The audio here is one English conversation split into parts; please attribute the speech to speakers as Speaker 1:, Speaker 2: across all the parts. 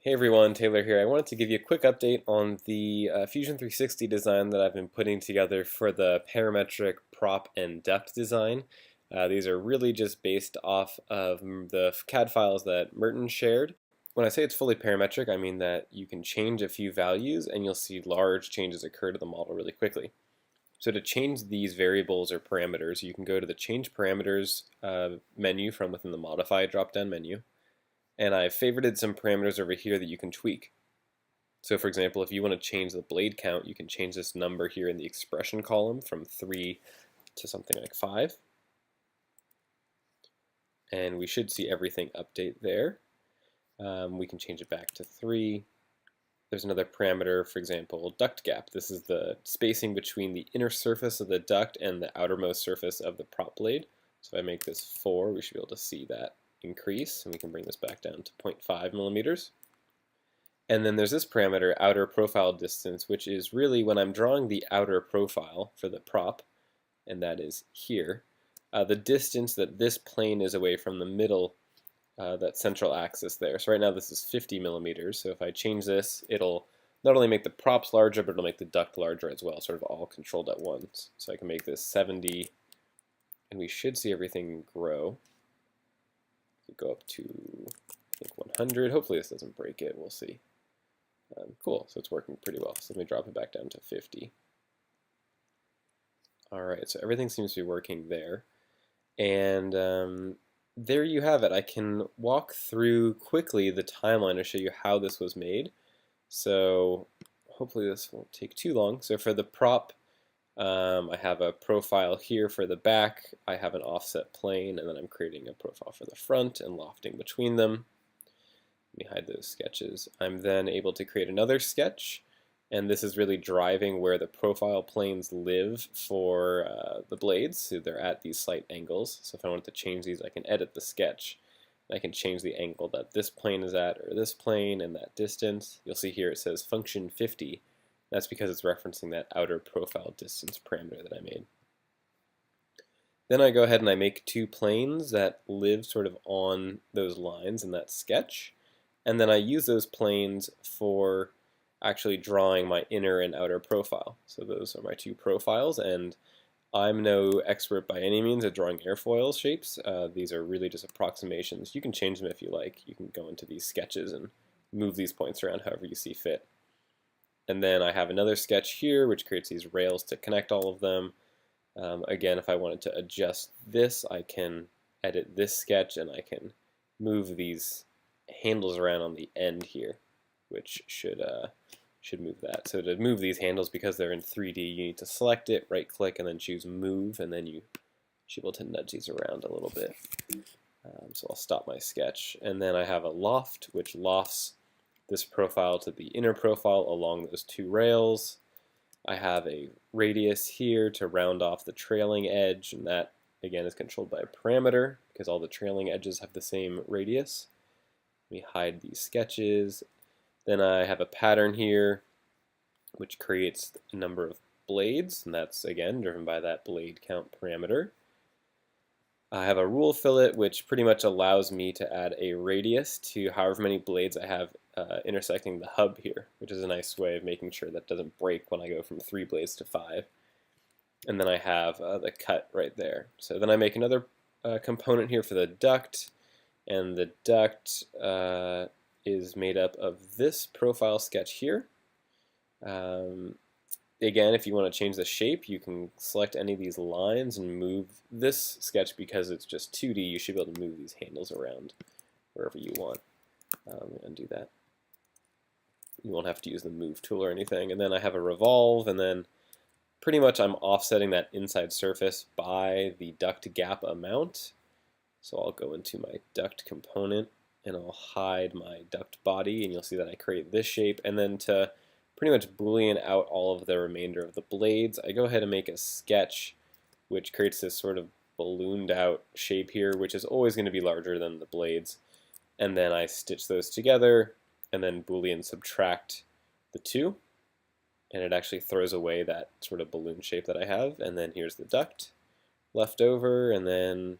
Speaker 1: Hey everyone, Taylor here. I wanted to give you a quick update on the Fusion 360 design that I've been putting together for the parametric prop and duct design. These are really just based off of the CAD files that Merton shared. When I say it's fully parametric, I mean that you can change a few values and you'll see large changes occur to the model really quickly. So to change these variables or parameters, you can go to the Change Parameters menu from within the Modify drop-down menu. And I've favorited some parameters over here that you can tweak. So for example, if you want to change the blade count, you can change this number here in the expression column from 3 to something like 5. And we should see everything update there. We can change it back to 3. There's another parameter, for example, duct gap. This is the spacing between the inner surface of the duct and the outermost surface of the prop blade. So if I make this 4, we should be able to see that increase, and we can bring this back down to 0.5 millimeters. And then there's this parameter, outer profile distance, which is really when I'm drawing the outer profile for the prop, and that is here, the distance that this plane is away from the middle, that central axis there. So right now this is 50 millimeters, so if I change this, it'll not only make the props larger, but it'll make the duct larger as well, sort of all controlled at once. So I can make this 70, and we should see everything grow. Go up to, I think, 100. Hopefully this doesn't break it. We'll see. Cool. So it's working pretty well. So let me drop it back down to 50. All right. So everything seems to be working there. And there you have it. I can walk through quickly the timeline to show you how this was made. So hopefully this won't take too long. So for the prop, I have a profile here for the back, I have an offset plane, and then I'm creating a profile for the front and lofting between them. Let me hide those sketches. I'm then able to create another sketch, and this is really driving where the profile planes live for the blades, so they're at these slight angles. So if I wanted to change these, I can edit the sketch. I can change the angle that this plane is at, or this plane, and that distance. You'll see here it says function 50. That's because it's referencing that outer profile distance parameter that I made. Then I go ahead and I make two planes that live sort of on those lines in that sketch. And then I use those planes for actually drawing my inner and outer profile. So those are my two profiles, and I'm no expert by any means at drawing airfoil shapes. These are really just approximations. You can change them if you like. You can go into these sketches and move these points around however you see fit. And then I have another sketch here which creates these rails to connect all of them. Again, if I wanted to adjust this, I can edit this sketch and I can move these handles around on the end here, which should move that. So to move these handles, because they're in 3D, you need to select it, right click, and then choose move, and then you should be able to nudge these around a little bit. So I'll stop my sketch. And then I have a loft, which lofts this profile to the inner profile along those two rails. I have a radius here to round off the trailing edge, and that again is controlled by a parameter because all the trailing edges have the same radius. Let me hide these sketches. Then I have a pattern here which creates a number of blades, and that's again driven by that blade count parameter. I have a rule fillet which pretty much allows me to add a radius to however many blades I have intersecting the hub here, which is a nice way of making sure that doesn't break when I go from 3 blades to 5. And then I have the cut right there. So then I make another component here for the duct, and the duct is made up of this profile sketch here. Again, if you want to change the shape, you can select any of these lines and move this sketch. Because it's just 2D, you should be able to move these handles around wherever you want. Undo that. You won't have to use the move tool or anything. And then I have a revolve, and then pretty much I'm offsetting that inside surface by the duct gap amount. So I'll go into my duct component and I'll hide my duct body, and you'll see that I create this shape. And then to pretty much Boolean out all of the remainder of the blades, I go ahead and make a sketch which creates this sort of ballooned out shape here, which is always going to be larger than the blades. And then I stitch those together and then Boolean subtract the two, and it actually throws away that sort of balloon shape that I have. And then here's the duct left over, and then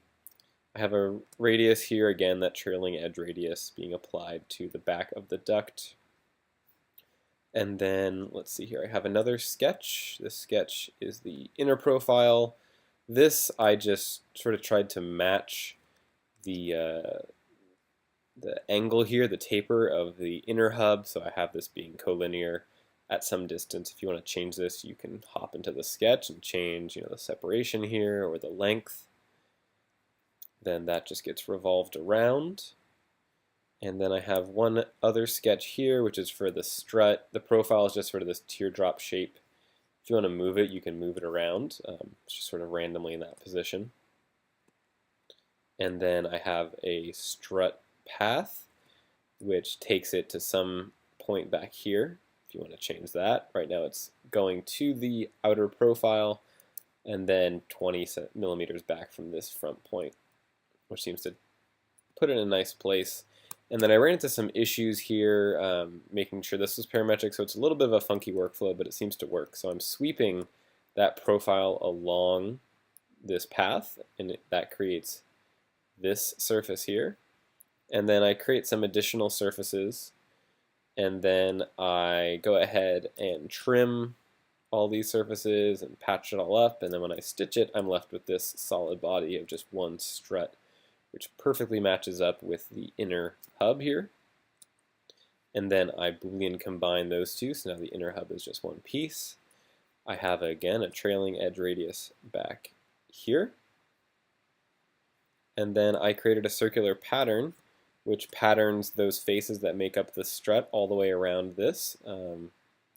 Speaker 1: I have a radius here, again, that trailing edge radius being applied to the back of the duct. And then, let's see here, I have another sketch. This sketch is the inner profile. This I just sort of tried to match the angle here, the taper of the inner hub, so I have this being collinear at some distance. If you want to change this, you can hop into the sketch and change, the separation here or the length. Then that just gets revolved around. And then I have one other sketch here, which is for the strut. The profile is just sort of this teardrop shape. If you want to move it, you can move it around. It's just sort of randomly in that position. And then I have a strut path, which takes it to some point back here. If you want to change that, right now it's going to the outer profile and then 20 millimeters back from this front point, which seems to put it in a nice place. And then I ran into some issues here, making sure this was parametric, so it's a little bit of a funky workflow, but it seems to work. So I'm sweeping that profile along this path, and that creates this surface here. And then I create some additional surfaces, and then I go ahead and trim all these surfaces and patch it all up, and then when I stitch it, I'm left with this solid body of just one strut, which perfectly matches up with the inner hub here. And then I Boolean combine those two, so now the inner hub is just one piece. I have, again, a trailing edge radius back here. And then I created a circular pattern, which patterns those faces that make up the strut all the way around this.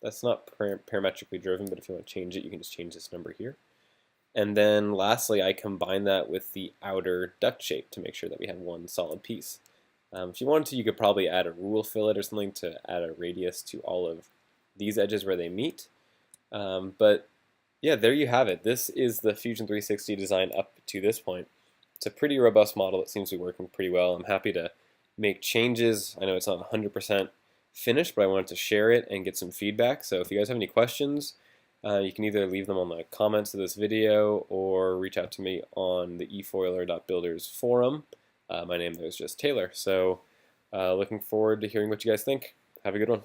Speaker 1: That's not parametrically driven, but if you want to change it, you can just change this number here. And then lastly, I combine that with the outer duct shape to make sure that we have one solid piece. If you wanted to, you could probably add a rule fillet or something to add a radius to all of these edges where they meet. But yeah, there you have it. This is the Fusion 360 design up to this point. It's a pretty robust model. It seems to be working pretty well. I'm happy to make changes. I know it's not 100% finished, but I wanted to share it and get some feedback. So if you guys have any questions, you can either leave them on the comments of this video or reach out to me on the efoiler.builders forum. My name there is just Taylor. So looking forward to hearing what you guys think. Have a good one.